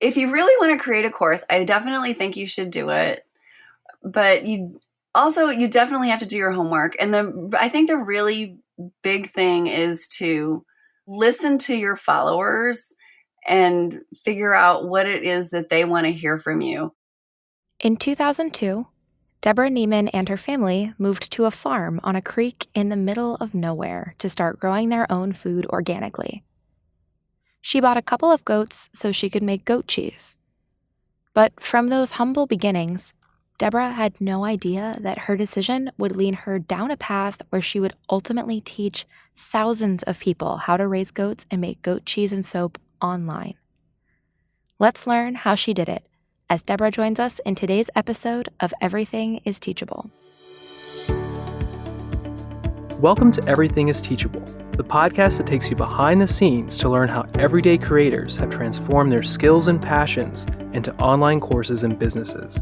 if you really want to create a course, I definitely think you should do it. But you definitely have to do your homework. And I think the really big thing is to listen to your followers and figure out what it is that they want to hear from you. In 2002, Deborah Niemann and her family moved to a farm on a creek in the middle of nowhere to start growing their own food organically. She bought a couple of goats so she could make goat cheese. But from those humble beginnings, Deborah had no idea that her decision would lead her down a path where she would ultimately teach thousands of people how to raise goats and make goat cheese and soap online. Let's learn how she did it as Deborah joins us in today's episode of Everything is Teachable. Welcome to Everything is Teachable, the podcast that takes you behind the scenes to learn how everyday creators have transformed their skills and passions into online courses and businesses.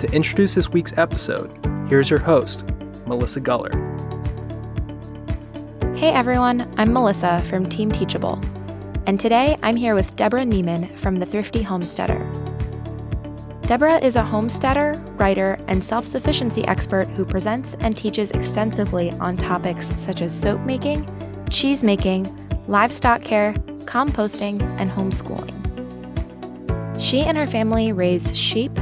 To introduce this week's episode, here's your host, Melissa Guller. Hey everyone, I'm Melissa from Team Teachable, and today I'm here with Deborah Niemann from the Thrifty Homesteader. Deborah is a homesteader, writer, and self-sufficiency expert who presents and teaches extensively on topics such as soap making, cheese making, livestock care, composting, and homeschooling. She and her family raise sheep,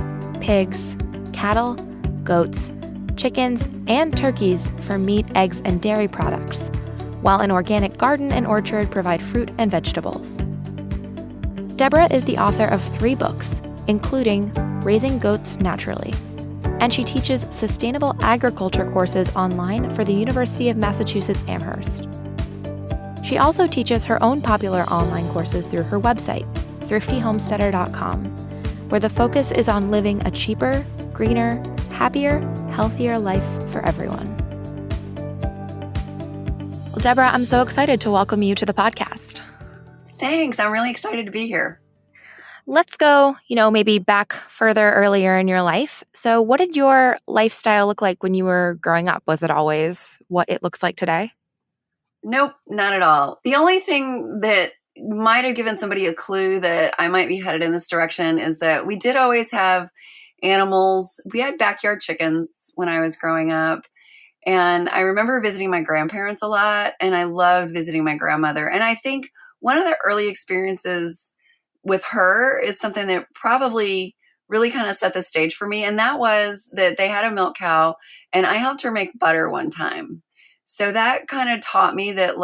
pigs, cattle, goats, chickens, and turkeys for meat, eggs, and dairy products, while an organic garden and orchard provide fruit and vegetables. Deborah is the author of 3 books, including Raising Goats Naturally, and she teaches sustainable agriculture courses online for the University of Massachusetts Amherst. She also teaches her own popular online courses through her website, thriftyhomesteader.com, where the focus is on living a cheaper, greener, happier, healthier life for everyone. Well, Deborah, I'm so excited to welcome you to the podcast. Thanks. I'm really excited to be here. Let's go, maybe back further earlier in your life. So what did your lifestyle look like when you were growing up? Was it always what it looks like today? Nope, not at all. The only thing that might have given somebody a clue that I might be headed in this direction is that we did always have animals. We had backyard chickens when I was growing up. And I remember visiting my grandparents a lot, and I loved visiting my grandmother. And I think one of the early experiences with her is something that probably really kind of set the stage for me. And that was that they had a milk cow, and I helped her make butter one time. So that kind of taught me that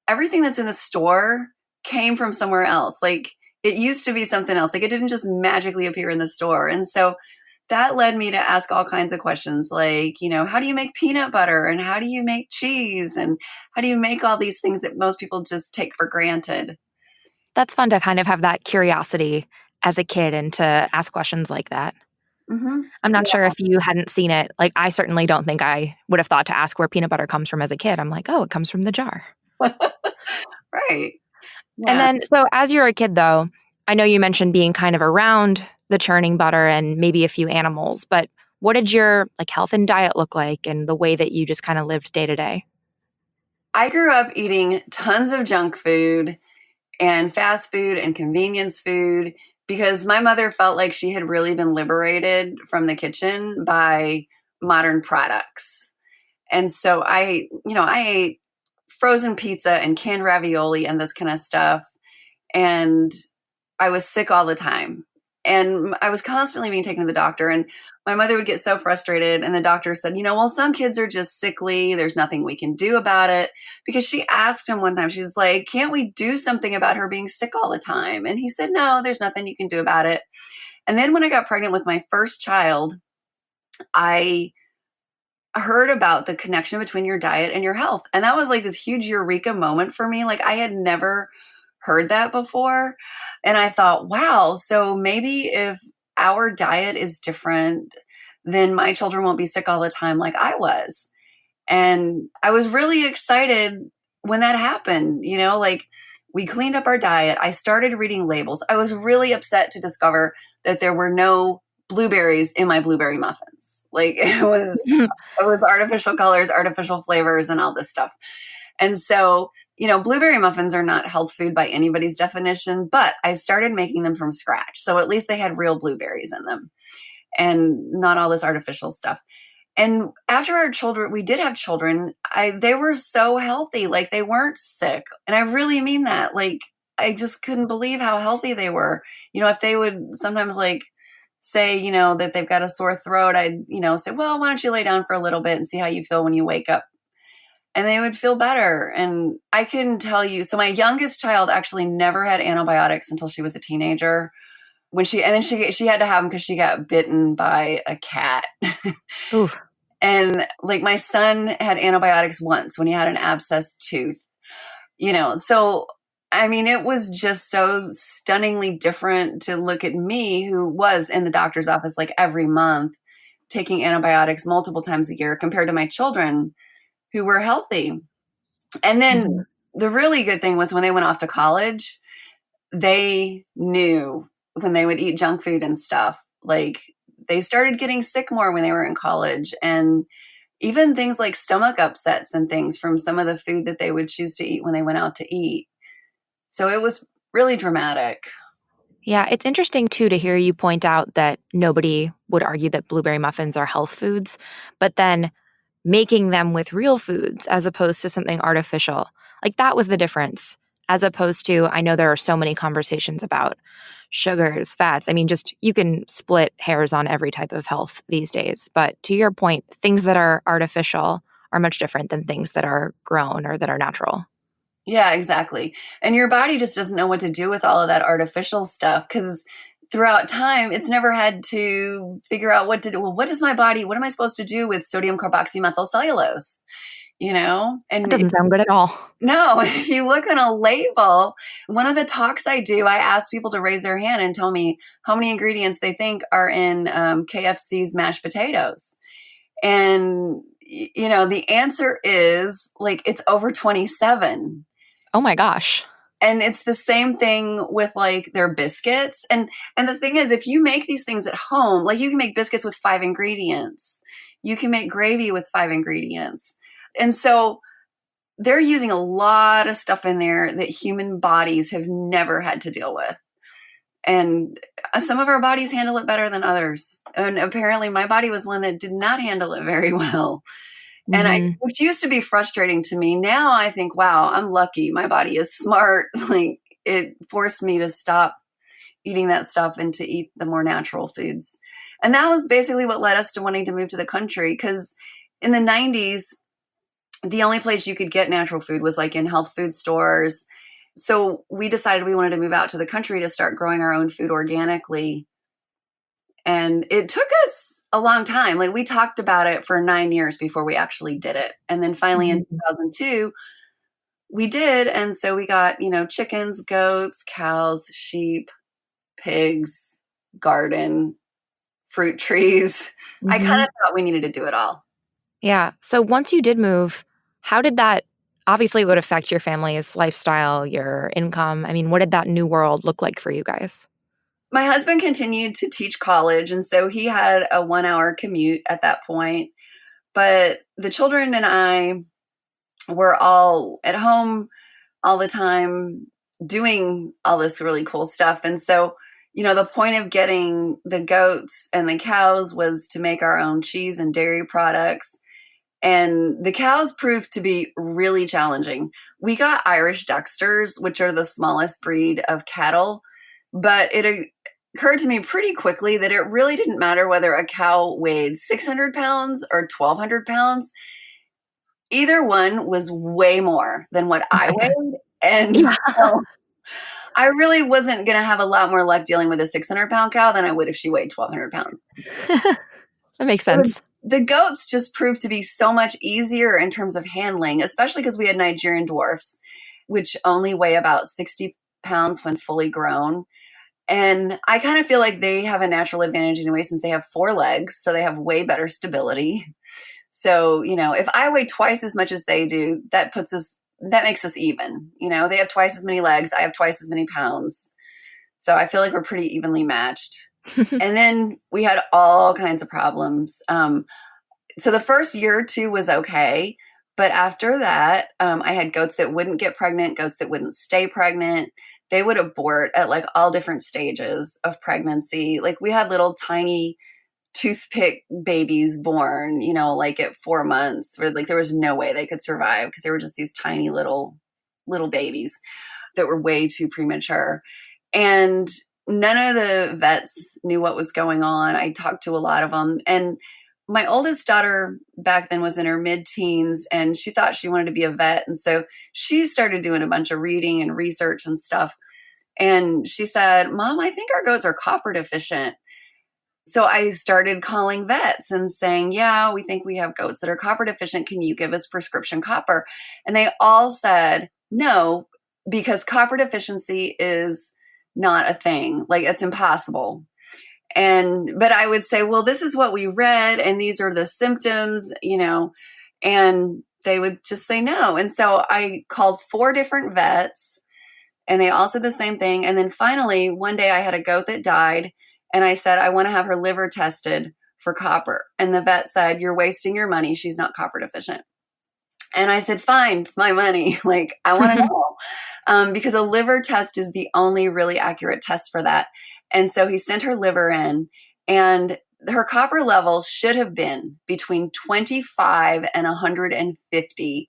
everything that's in the store came from somewhere else. It used to be something else. It didn't just magically appear in the store. And so that led me to ask all kinds of questions how do you make peanut butter, and how do you make cheese, and how do you make all these things that most people just take for granted? That's fun to kind of have that curiosity as a kid and to ask questions like that. Mm-hmm. I'm not sure if you hadn't seen it. I certainly don't think I would have thought to ask where peanut butter comes from as a kid. I'm like, oh, it comes from the jar. Right. Yeah. And then, so as you're a kid, though, I know you mentioned being kind of around the churning butter and maybe a few animals, but what did your health and diet look like and the way that you just kind of lived day to day? I grew up eating tons of junk food and fast food and convenience food because my mother felt like she had really been liberated from the kitchen by modern products. And so I ate frozen pizza and canned ravioli and this kind of stuff. And I was sick all the time. And I was constantly being taken to the doctor, and my mother would get so frustrated. And the doctor said, well, some kids are just sickly. There's nothing we can do about it. Because she asked him one time, she's like, can't we do something about her being sick all the time? And he said, no, there's nothing you can do about it. And then when I got pregnant with my first child, I heard about the connection between your diet and your health. And that was this huge eureka moment for me. I had never heard that before. And I thought, wow, so maybe if our diet is different, then my children won't be sick all the time like I was. And I was really excited when that happened. We cleaned up our diet. I started reading labels. I was really upset to discover that there were no blueberries in my blueberry muffins. It was artificial colors, artificial flavors, and all this stuff. And so blueberry muffins are not health food by anybody's definition, but I started making them from scratch. So at least they had real blueberries in them and not all this artificial stuff. And after our children, we did have children, they were so healthy. Like, they weren't sick. And I really mean that. Like, I just couldn't believe how healthy they were. If they would sometimes say, that they've got a sore throat, I'd, say, well, why don't you lay down for a little bit and see how you feel when you wake up? And they would feel better. And I can tell you, so my youngest child actually never had antibiotics until she was a teenager. She had to have them because she got bitten by a cat. Oof. And my son had antibiotics once when he had an abscessed tooth, so, it was just so stunningly different to look at me, who was in the doctor's office every month taking antibiotics multiple times a year, compared to my children who were healthy. And then the really good thing was when they went off to college, they knew when they would eat junk food and stuff, they started getting sick more when they were in college, and even things like stomach upsets and things from some of the food that they would choose to eat when they went out to eat. So it was really dramatic. Yeah, it's interesting, too, to hear you point out that nobody would argue that blueberry muffins are health foods, but then making them with real foods as opposed to something artificial. That was the difference, as opposed to, I know there are so many conversations about sugars, fats. Just you can split hairs on every type of health these days. But to your point, things that are artificial are much different than things that are grown or that are natural. Yeah, exactly. And your body just doesn't know what to do with all of that artificial stuff, because throughout time, it's never had to figure out what to do. Well, what am I supposed to do with sodium carboxymethylcellulose? And That doesn't sound good at all. No, if you look on a label, one of the talks I do, I ask people to raise their hand and tell me how many ingredients they think are in KFC's mashed potatoes. And, the answer is it's over 27. Oh my gosh. And it's the same thing with their biscuits. And the thing is, if you make these things at home, you can make biscuits with 5 ingredients. You can make gravy with 5 ingredients. And so they're using a lot of stuff in there that human bodies have never had to deal with. And some of our bodies handle it better than others. And apparently my body was one that did not handle it very well. And which used to be frustrating to me. Now I think, wow, I'm lucky. My body is smart. It forced me to stop eating that stuff and to eat the more natural foods. And that was basically what led us to wanting to move to the country. Because in the 90s, the only place you could get natural food was in health food stores. So we decided we wanted to move out to the country to start growing our own food organically. And it took us a long time. We talked about it for 9 years before we actually did it. And then finally in 2002, we did. And so we got, chickens, goats, cows, sheep, pigs, garden, fruit trees. I kind of thought we needed to do it all. Yeah. So once you did move, how did that, obviously it would affect your family's lifestyle, your income. What did that new world look like for you guys? My husband continued to teach college, and so he had a 1-hour commute at that point. But the children and I were all at home all the time doing all this really cool stuff. And so, the point of getting the goats and the cows was to make our own cheese and dairy products. And the cows proved to be really challenging. We got Irish Dexters, which are the smallest breed of cattle. But it occurred to me pretty quickly that it really didn't matter whether a cow weighed 600 pounds or 1,200 pounds. Either one was way more than what I weighed. And so I really wasn't going to have a lot more luck dealing with a 600-pound cow than I would if she weighed 1,200 pounds. That makes sense. The goats just proved to be so much easier in terms of handling, especially because we had Nigerian dwarfs, which only weigh about 60 pounds when fully grown. And I kind of feel like they have a natural advantage anyway, since they have 4 legs, so they have way better stability. So, if I weigh twice as much as they do, that makes us even. They have twice as many legs, I have twice as many pounds. So I feel like we're pretty evenly matched. And then we had all kinds of problems. So the first year or two was okay, But after that, I had goats that wouldn't get pregnant, goats that wouldn't stay pregnant. They would abort at like all different stages of pregnancy. Like we had little tiny toothpick babies born, like at 4 months, where like there was no way they could survive because they were just these tiny little babies that were way too premature. And none of the vets knew what was going on. I talked to a lot of them. And my oldest daughter back then was in her mid-teens, and she thought she wanted to be a vet. And so she started doing a bunch of reading and research and stuff. And she said, Mom, I think our goats are copper deficient. So I started calling vets and saying, yeah, we think we have goats that are copper deficient. Can you give us prescription copper? And they all said no, because copper deficiency is not a thing. Like it's impossible. But I would say, well, this is what we read and these are the symptoms, and they would just say no. And so I called 4 different vets and they all said the same thing. And then finally, one day I had a goat that died and I said, I want to have her liver tested for copper. And the vet said, you're wasting your money. She's not copper deficient. And I said, fine, it's my money. Like, I want to know. Because a liver test is the only really accurate test for that. And so he sent her liver in, and her copper level should have been between 25 and 150,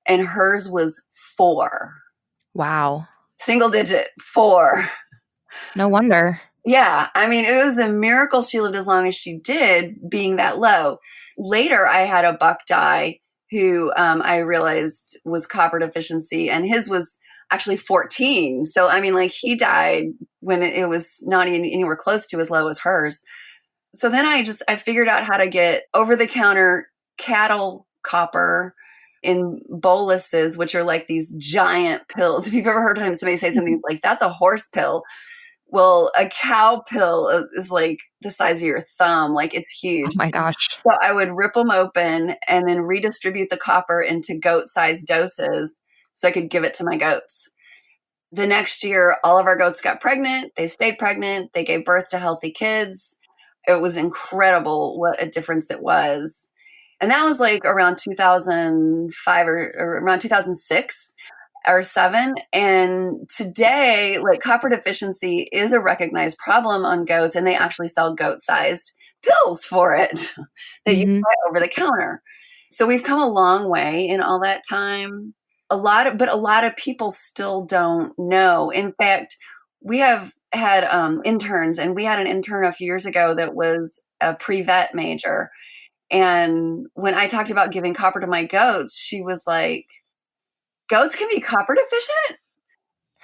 and hers was 4. Wow. Single digit, 4. No wonder. Yeah. I mean, it was a miracle she lived as long as she did, being that low. Later, I had a buck die who I realized was copper deficiency, and his was actually 14. So, I mean, like he died when it was not even anywhere close to as low as hers. So then I figured out how to get over-the-counter cattle copper in boluses, which are like these giant pills. If you've ever heard somebody say something like, that's a horse pill. Well, a cow pill is like the size of your thumb. Like it's huge. Oh my gosh. So I would rip them open and then redistribute the copper into goat-sized doses so I could give it to my goats. The next year, all of our goats got pregnant. They stayed pregnant. They gave birth to healthy kids. It was incredible what a difference it was. And that was like around 2005 or around 2006. Or 7. And today, like copper deficiency is a recognized problem on goats, and they actually sell goat-sized pills for it that you can buy over the counter. So we've come a long way in all that time. But a lot of people still don't know. In fact, we have had interns, and we had an intern a few years ago that was a pre-vet major. And when I talked about giving copper to my goats, she was like, goats can be copper deficient?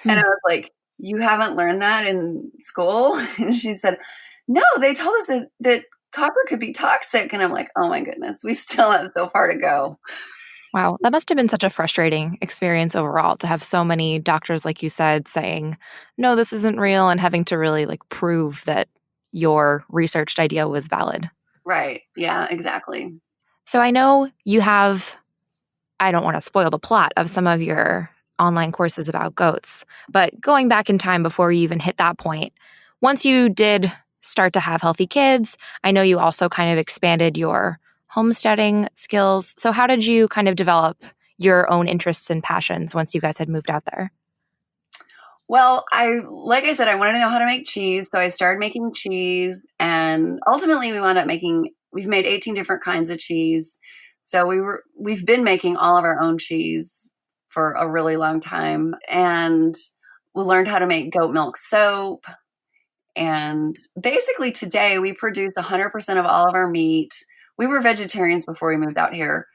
And I was like, you haven't learned that in school? And she said, no, they told us that copper could be toxic. And I'm like, oh my goodness, we still have so far to go. Wow. That must have been such a frustrating experience overall to have so many doctors, like you said, saying, no, this isn't real, and having to really like prove that your researched idea was valid. Right. Yeah, exactly. So I know you have, I don't want to spoil the plot of some of your online courses about goats, but going back in time before you even hit that point, once you did start to have healthy kids, I know you also kind of expanded your homesteading skills. So how did you kind of develop your own interests and passions once you guys had moved out there? Well, like I said, I wanted to know how to make cheese. So I started making cheese, and ultimately we've made 18 different kinds of cheese. So we've been making all of our own cheese for a really long time, and we learned how to make goat milk soap. And basically today we produce 100% of all of our meat. We were vegetarians before we moved out here,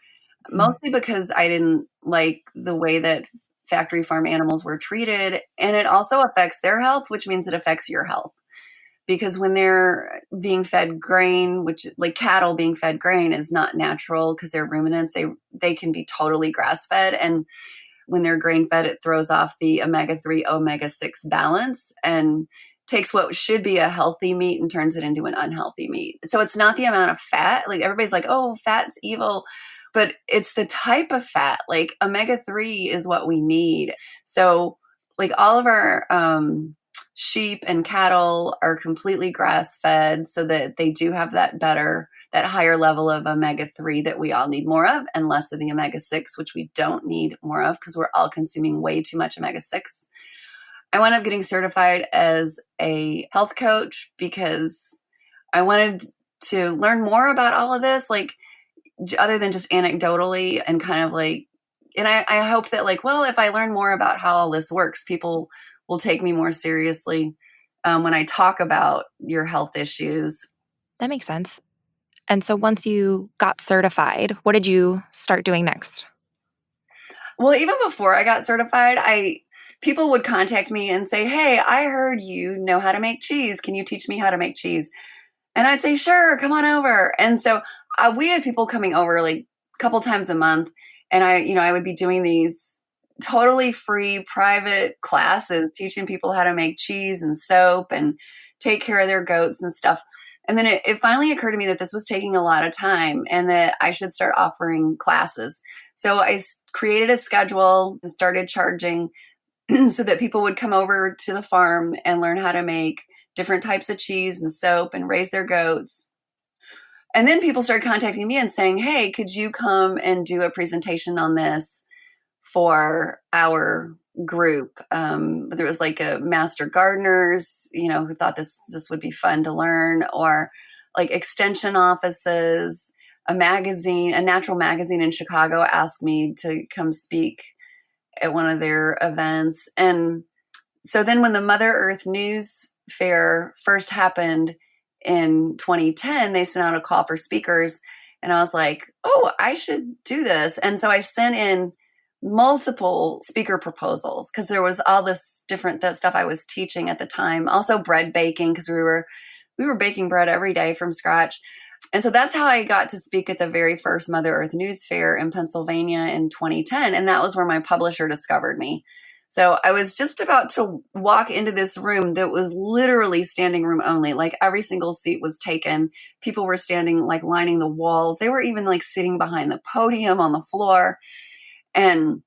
mostly because I didn't like the way that factory farm animals were treated. And it also affects their health, which means it affects your health. Because when they're being fed grain, which like cattle being fed grain is not natural because they're ruminants, they can be totally grass fed. And when they're grain fed, it throws off the omega-3, omega-6 balance and takes what should be a healthy meat and turns it into an unhealthy meat. So it's not the amount of fat. Like everybody's like, oh, fat's evil. But it's the type of fat. Like omega-3 is what we need. So like all of our sheep and cattle are completely grass fed so that they do have that that higher level of omega-3 that we all need more of, and less of the omega-6, which we don't need more of because we're all consuming way too much omega-6. I wound up getting certified as a health coach because I wanted to learn more about all of this, like other than just anecdotally, and kind of like, and I hope that like, well, if I learn more about how all this works, people will take me more seriously when I talk about your health issues. That makes sense. And so once you got certified, what did you start doing next? Well, even before I got certified, people would contact me and say, hey, I heard you know how to make cheese. Can you teach me how to make cheese? And I'd say, sure, come on over. And so we had people coming over like a couple times a month. And I would be doing these totally free private classes, teaching people how to make cheese and soap and take care of their goats and stuff. And then it finally occurred to me that this was taking a lot of time and that I should start offering classes. So I created a schedule and started charging so that people would come over to the farm and learn how to make different types of cheese and soap and raise their goats. And then people started contacting me and saying, hey, could you come and do a presentation on this for our group? There was like a master gardeners, who thought this would be fun to learn, or like extension offices, a natural magazine in Chicago asked me to come speak at one of their events. And so then when the Mother Earth News Fair first happened in 2010, they sent out a call for speakers. And I was like, oh, I should do this. And so I sent in multiple speaker proposals because there was all this different stuff I was teaching at the time. Also bread baking, because we were baking bread every day from scratch. And so that's how I got to speak at the very first Mother Earth News Fair in Pennsylvania in 2010. And that was where my publisher discovered me. So I was just about to walk into this room that was literally standing room only. Like every single seat was taken. People were standing, like lining the walls. They were even like sitting behind the podium on the floor. And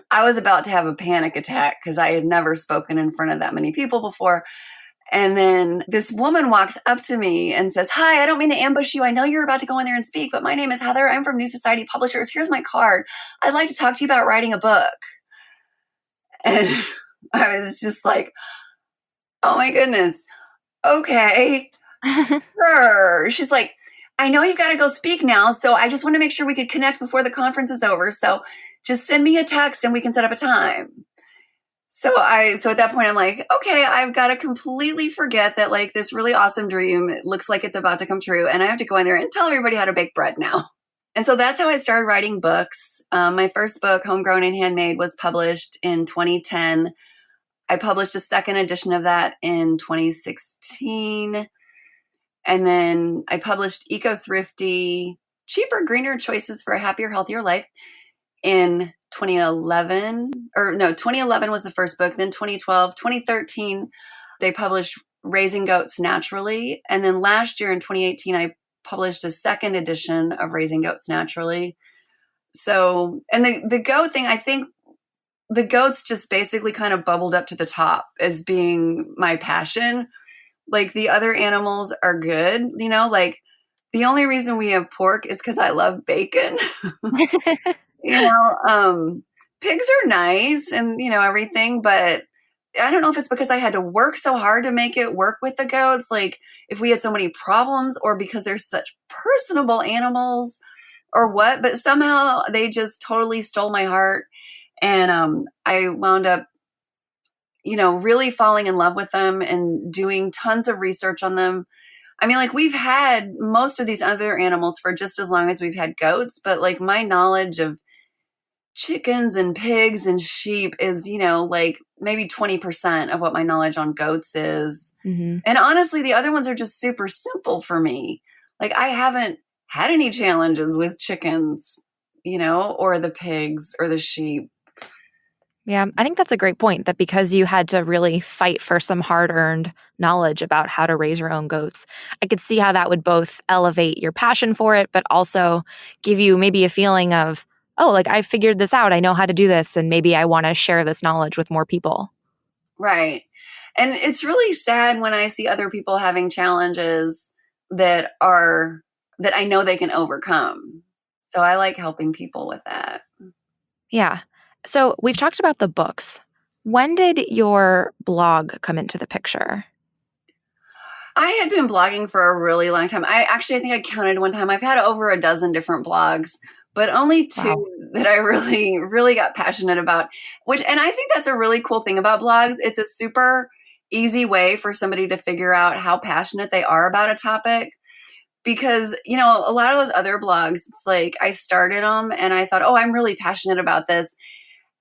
I was about to have a panic attack because I had never spoken in front of that many people before. And then this woman walks up to me and says, hi, I don't mean to ambush you. I know you're about to go in there and speak, but my name is Heather. I'm from New Society Publishers. Here's my card. I'd like to talk to you about writing a book. And I was just like, oh my goodness. Okay. Sure. She's like, I know you've got to go speak now. So I just want to make sure we could connect before the conference is over. So just send me a text and we can set up a time. So at that point I'm like, okay, I've got to completely forget that like this really awesome dream, it looks like it's about to come true. And I have to go in there and tell everybody how to bake bread now. And so that's how I started writing books. My first book, Homegrown and Handmade, was published in 2010. I published a second edition of that in 2016. And then I published Eco Thrifty, Cheaper, Greener Choices for a Happier, Healthier Life in 2011. 2011 was the first book. Then 2012, 2013, they published Raising Goats Naturally. And then last year in 2018, I published a second edition of Raising Goats Naturally. So, and the goat thing, I think the goats just basically kind of bubbled up to the top as being my passion. Like the other animals are good, like the only reason we have pork is because I love bacon. Pigs are nice and, everything, but I don't know if it's because I had to work so hard to make it work with the goats. Like if we had so many problems or because they're such personable animals or what, but somehow they just totally stole my heart. And I wound up, really falling in love with them and doing tons of research on them. I mean, like we've had most of these other animals for just as long as we've had goats, but like my knowledge of chickens and pigs and sheep is, like maybe 20% of what my knowledge on goats is. Mm-hmm. And honestly, the other ones are just super simple for me. Like I haven't had any challenges with chickens, or the pigs or the sheep. Yeah, I think that's a great point, that because you had to really fight for some hard-earned knowledge about how to raise your own goats, I could see how that would both elevate your passion for it, but also give you maybe a feeling of, oh, like I figured this out. I know how to do this. And maybe I want to share this knowledge with more people. Right. And it's really sad when I see other people having challenges that are that I know they can overcome. So I like helping people with that. Yeah. So we've talked about the books. When did your blog come into the picture? I had been blogging for a really long time. I think I counted one time. I've had over a dozen different blogs, but only two Wow. that I really, really got passionate about, and I think that's a really cool thing about blogs. It's a super easy way for somebody to figure out how passionate they are about a topic. Because, a lot of those other blogs, it's like I started them and I thought, oh, I'm really passionate about this.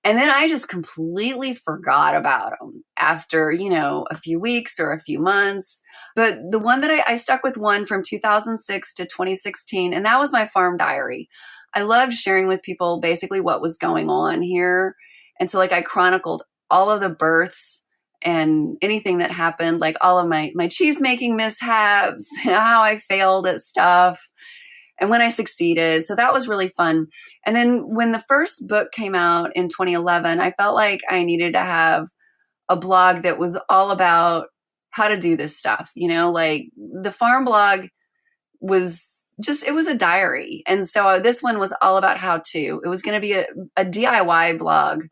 And then I just completely forgot about them after, a few weeks or a few months. But the one that I stuck with one from 2006 to 2016, and that was my farm diary. I loved sharing with people basically what was going on here. And so I chronicled all of the births and anything that happened, like all of my cheese making mishaps, how I failed at stuff, and when I succeeded. So that was really fun. And then when the first book came out in 2011, I felt like I needed to have a blog that was all about how to do this stuff. The farm blog was it was a diary. And so this one was all about how to. It was going to be a DIY blog,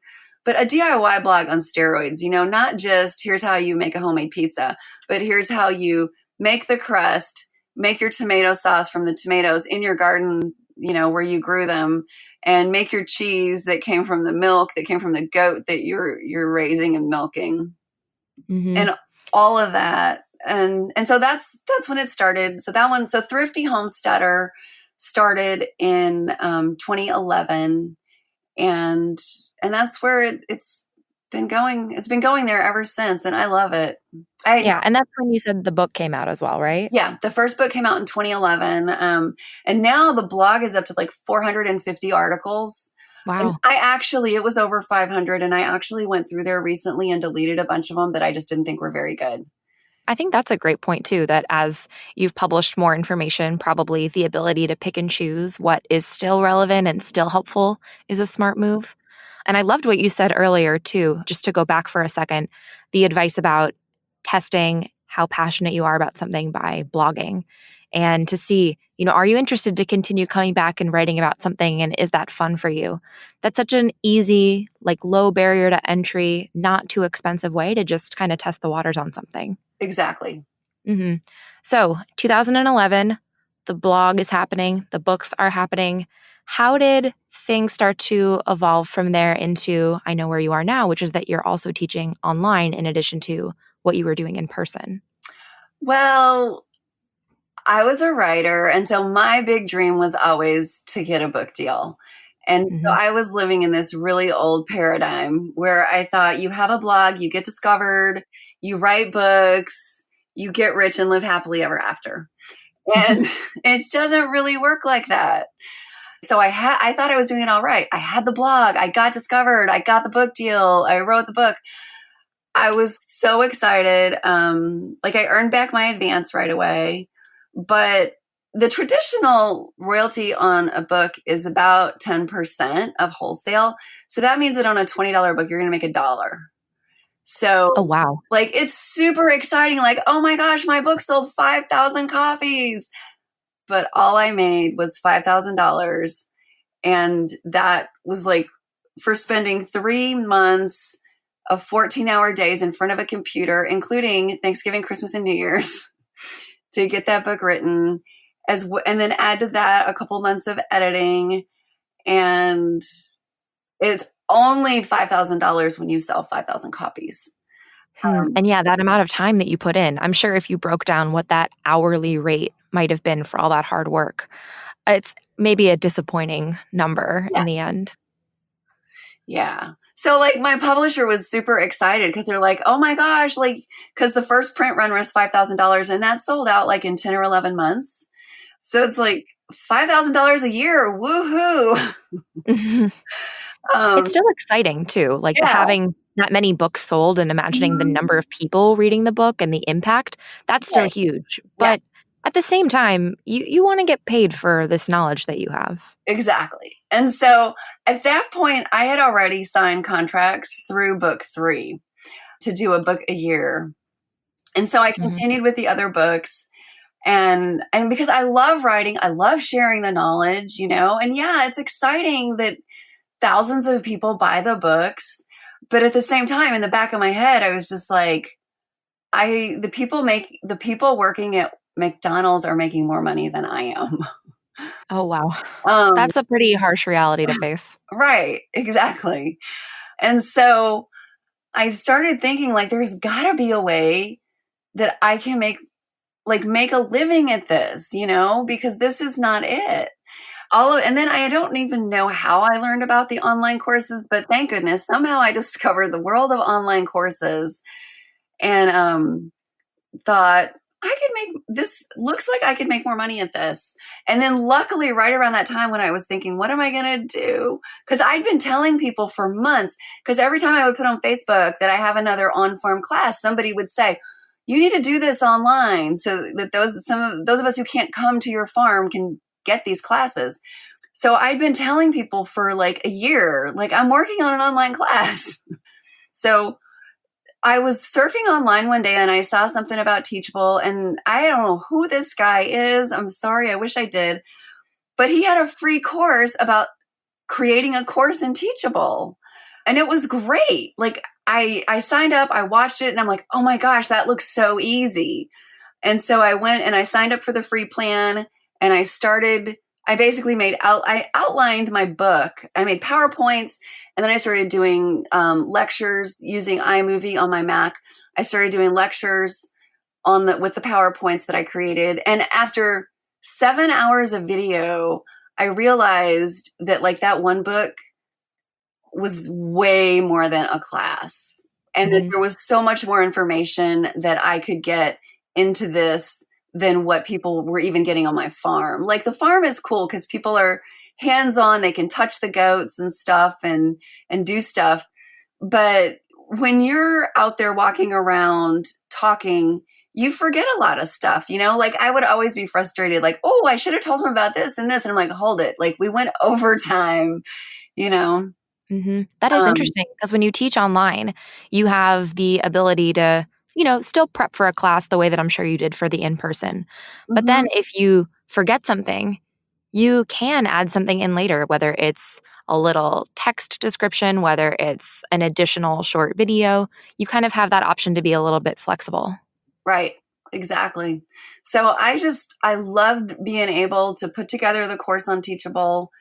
but a DIY blog on steroids, not just here's how you make a homemade pizza, but here's how you make the crust, make your tomato sauce from the tomatoes in your garden, where you grew them, and make your cheese that came from the milk that came from the goat that you're raising and milking, and all of that. And so that's when it started. So that one, Thrifty Homesteader started in 2011, and that's where it's been going. It's been going there ever since, and I love it. Yeah, and that's when you said the book came out as well, right? Yeah, the first book came out in 2011, and now the blog is up to 450 articles. Wow. And it was over 500, and I actually went through there recently and deleted a bunch of them that I just didn't think were very good. I think that's a great point, too, that as you've published more information, probably the ability to pick and choose what is still relevant and still helpful is a smart move. And I loved what you said earlier, too, just to go back for a second, the advice about testing how passionate you are about something by blogging and to see, are you interested to continue coming back and writing about something, and is that fun for you? That's such an easy, low barrier to entry, not too expensive way to just kind of test the waters on something. Exactly. Mm-hmm. So 2011, the blog is happening, the books are happening. How did things start to evolve from there into, I know where you are now, which is that you're also teaching online in addition to what you were doing in person? Well, I was a writer, and so my big dream was always to get a book deal. And so I was living in this really old paradigm where I thought you have a blog, you get discovered, you write books, you get rich and live happily ever after. And it doesn't really work like that. So I thought I was doing it all right. I had the blog, I got discovered, I got the book deal, I wrote the book. I was so excited. I earned back my advance right away, but the traditional royalty on a book is about 10% of wholesale. So that means that on a $20 book, you're going to make $1. So, oh, wow. It's super exciting. Oh my gosh, my book sold 5,000 copies, but all I made was $5,000. And that was for spending 3 months of 14-hour days in front of a computer, including Thanksgiving, Christmas, and New Year's, to get that book written, and then add to that a couple months of editing. And it's only $5,000 when you sell 5,000 copies. And yeah, that amount of time that you put in, I'm sure if you broke down what that hourly rate might have been for all that hard work, it's maybe a disappointing number in the end. Yeah. So my publisher was super excited because they're like, oh my gosh, because the first print run was $5,000 and that sold out in 10 or 11 months. So it's $5,000 a year. Woohoo. It's still exciting too. Having that many books sold and imagining the number of people reading the book and the impact, that's still huge. But at the same time, you want to get paid for this knowledge that you have. Exactly. And so at that point, I had already signed contracts through book 3 to do a book a year. And so I continued with the other books. And because I love writing, I love sharing the knowledge, and yeah, it's exciting that thousands of people buy the books. But at the same time, in the back of my head, I was just like, the people working at McDonald's are making more money than I am. Oh, wow. Um, That's a pretty harsh reality to face. right, exactly. And so I started thinking like, there's gotta be a way that I can make a living at this, because this is not it. And then I don't even know how I learned about the online courses, but thank goodness somehow I discovered the world of online courses and thought I could make this. Looks like I could make more money at this. And then luckily right around that time when I was thinking, what am I going to do? Because I'd been telling people for months, because every time I would put on Facebook that I have another on-farm class, somebody would say, you need to do this online so that those of us who can't come to your farm can get these classes. So I'd been telling people for like a year, like I'm working on an online class. So I was surfing online one day and I saw something about Teachable, and I don't know who this guy is. I'm sorry. I wish I did. But he had a free course about creating a course in Teachable. And it was great. Like I signed up, I watched it, and I'm like, oh my gosh, that looks so easy. And so I went and I signed up for the free plan, and I basically I outlined my book. I made PowerPoints, and then I started doing lectures using iMovie on my Mac. I started doing lectures with the PowerPoints that I created. And after 7 hours of video, I realized that like that one book was way more than a class, and that there was so much more information that I could get into this than what people were even getting on my farm. Like the farm is cool because people are hands-on, they can touch the goats and stuff and do stuff. But when you're out there walking around talking, you forget a lot of stuff, like I would always be frustrated, like, oh, I should have told him about this and this. And I'm like, hold it. Like we went overtime, you know? That is Um, interesting because when you teach online, you have the ability to, still prep for a class the way that I'm sure you did for the in-person. But mhm. then if you forget something, you can add something in later, whether it's a little text description, whether it's an additional short video. You kind of have that option to be a little bit flexible. Right. Exactly. So I loved being able to put together the course on Teachable.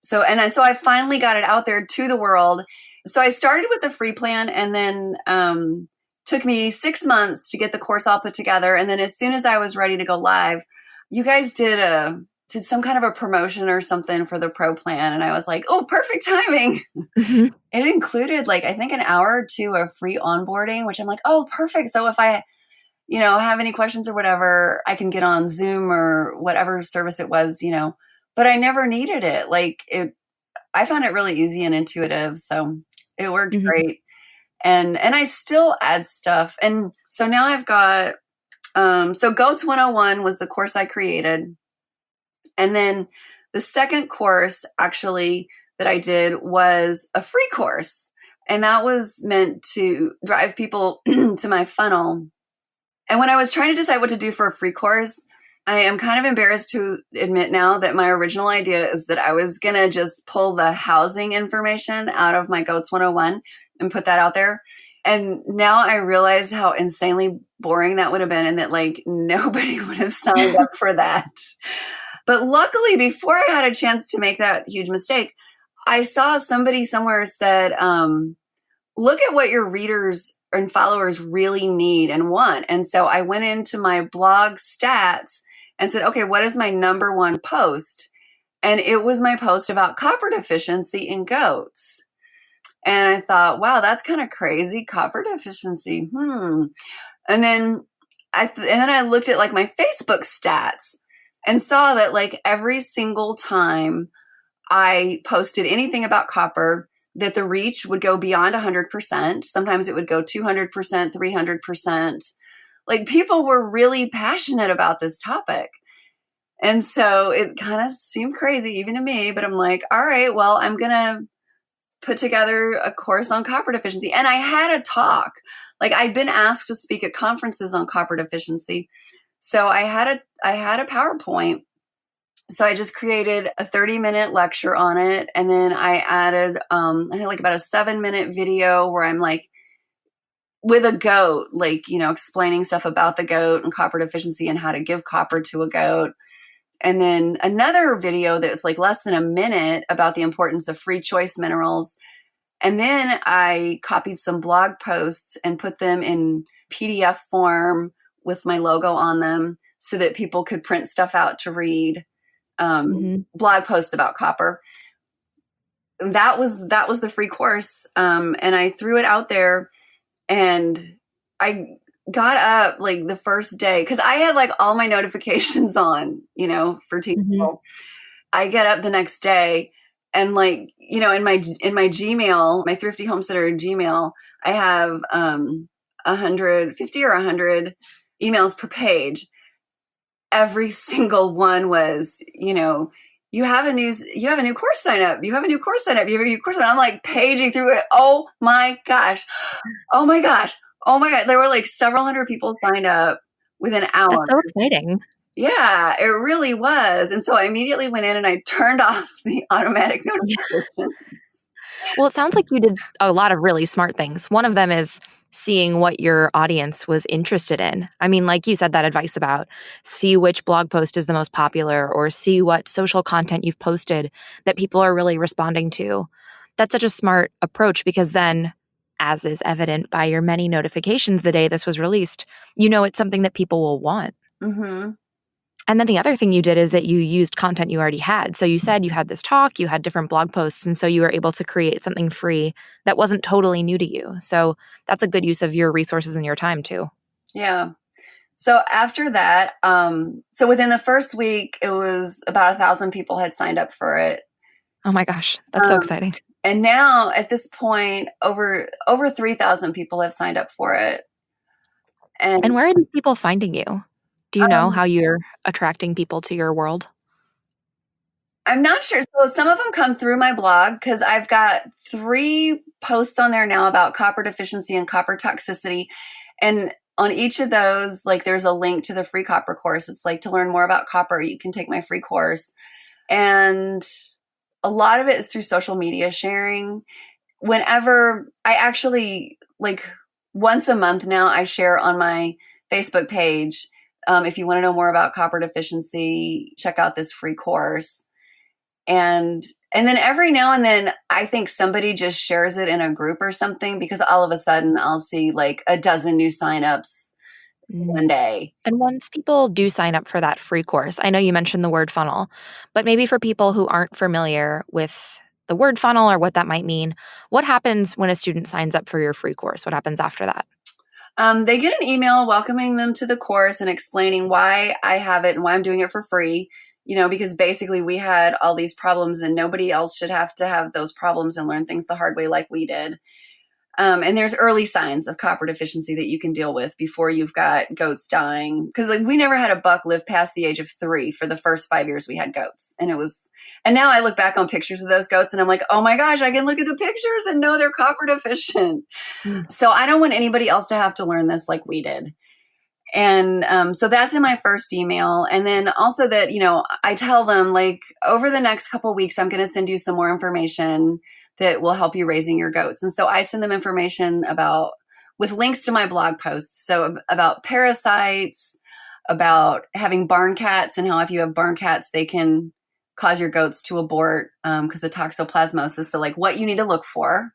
So I finally got it out there to the world. So I started with the free plan, and then took me 6 months to get the course all put together. And then as soon as I was ready to go live, you guys did some kind of a promotion or something for the pro plan. And I was like, oh, perfect timing. Mhm. It included like, I think an hour or two of free onboarding, which I'm like, oh, perfect. So if I have any questions or whatever, I can get on Zoom or whatever service it was, but I never needed it. I found it really easy and intuitive. So it worked Mhm. great. And I still add stuff. And so now I've got, so Goats 101 was the course I created. And then the second course actually that I did was a free course. And that was meant to drive people to my funnel. And when I was trying to decide what to do for a free course, I am kind of embarrassed to admit now that my original idea is that I was going to just pull the housing information out of my Goats 101 and put that out there. And now I realize how insanely boring that would have been, and that like nobody would have signed up for that. But luckily, before I had a chance to make that huge mistake, I saw somebody somewhere said, look at what your readers and followers really need and want. And so I went into my blog stats and said, okay, what is my number one post? And it was my post about copper deficiency in goats. And I thought, wow, that's kind of crazy. Copper deficiency. And then I looked at like my Facebook stats and saw that like every single time I posted anything about copper, that the reach would go beyond 100%. Sometimes it would go 200%, 300%. Like people were really passionate about this topic. And so it kind of seemed crazy even to me, but I'm like, all right, well, I'm going to put together a course on copper deficiency. And I had a talk. Like I'd been asked to speak at conferences on copper deficiency. So I had a PowerPoint. So I just created a 30-minute lecture on it. And then I added, I had like about a 7-minute video where I'm like with a goat, like, explaining stuff about the goat and copper deficiency and how to give copper to a goat. And then another video that's like less than a minute about the importance of free choice minerals. And then I copied some blog posts and put them in PDF form with my logo on them so that people could print stuff out to read. Blog posts about copper. That was the free course. And I threw it out there, and I got up like the first day because I had like all my notifications on, for Teachable. I get up the next day, and like, in my Gmail, my Thrifty Homesteader Gmail, I have 150 or 100 emails per page. Every single one was, you have a new course sign up. You have a new course sign up. You have a new course sign up. I'm like paging through it. Oh my gosh. Oh my gosh. Oh my God. There were like several hundred people signed up within hours. That's so exciting. Yeah, it really was. And so I immediately went in and I turned off the automatic notifications. Well, it sounds like you did a lot of really smart things. One of them is seeing what your audience was interested in. I mean, like you said, that advice about see which blog post is the most popular or see what social content you've posted that people are really responding to. That's such a smart approach because then, as is evident by your many notifications the day this was released, it's something that people will want. Mm-hmm. And then the other thing you did is that you used content you already had. So you said you had this talk, you had different blog posts, and so you were able to create something free that wasn't totally new to you. So that's a good use of your resources and your time too. Yeah. So after that, so within the first week, it was about 1,000 people had signed up for it. Oh my gosh, that's so exciting. And now at this point, over 3,000 people have signed up for it. And where are these people finding you? Do you know how you're attracting people to your world? I'm not sure. So some of them come through my blog because I've got 3 posts on there now about copper deficiency and copper toxicity. And on each of those, like there's a link to the free copper course. It's like to learn more about copper, you can take my free course. And a lot of it is through social media sharing. Whenever I actually, like once a month now, I share on my Facebook page. If you want to know more about copper deficiency, check out this free course. And then every now and then, I think somebody just shares it in a group or something because all of a sudden I'll see like a dozen new signups one day. And once people do sign up for that free course, I know you mentioned the word funnel, but maybe for people who aren't familiar with the word funnel or what that might mean, what happens when a student signs up for your free course? What happens after that? They get an email welcoming them to the course and explaining why I have it and why I'm doing it for free. Because basically we had all these problems and nobody else should have to have those problems and learn things the hard way like we did. And there's early signs of copper deficiency that you can deal with before you've got goats dying. Because like we never had a buck live past the age of 3 for the first 5 years we had goats. And now I look back on pictures of those goats and I'm like, oh my gosh, I can look at the pictures and know they're copper deficient. So I don't want anybody else to have to learn this like we did. And so that's in my first email. And then also that, I tell them like over the next couple of weeks, I'm going to send you some more information that will help you raising your goats. And so I send them information with links to my blog posts. So about parasites, about having barn cats and how if you have barn cats, they can cause your goats to abort because of toxoplasmosis. So like what you need to look for,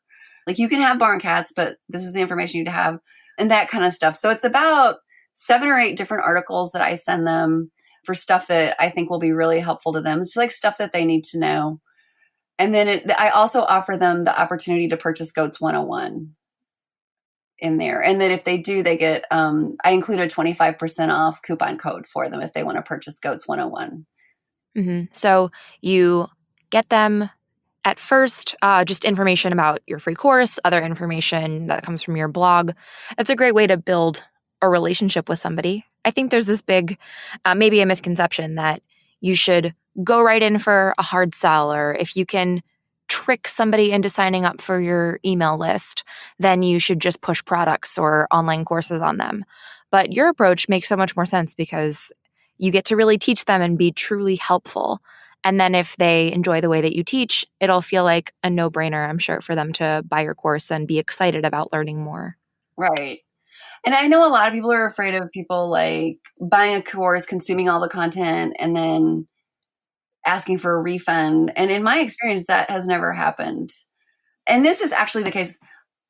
like you can have barn cats, but this is the information you need to have and that kind of stuff. So it's about 7 or 8 different articles that I send them for stuff that I think will be really helpful to them. It's like stuff that they need to know. And then I also offer them the opportunity to purchase Goats 101 in there. And that if they do, they get, I include a 25% off coupon code for them if they want to purchase Goats 101. Mm-hmm. So you get them at first, just information about your free course, other information that comes from your blog. It's a great way to build a relationship with somebody. I think there's this big, maybe a misconception that you should go right in for a hard sell, or if you can trick somebody into signing up for your email list, then you should just push products or online courses on them. But your approach makes so much more sense because you get to really teach them and be truly helpful. And then if they enjoy the way that you teach, it'll feel like a no-brainer, I'm sure, for them to buy your course and be excited about learning more. Right. And I know a lot of people are afraid of people like buying a course, consuming all the content, and then asking for a refund. And in my experience, that has never happened. And this is actually the case.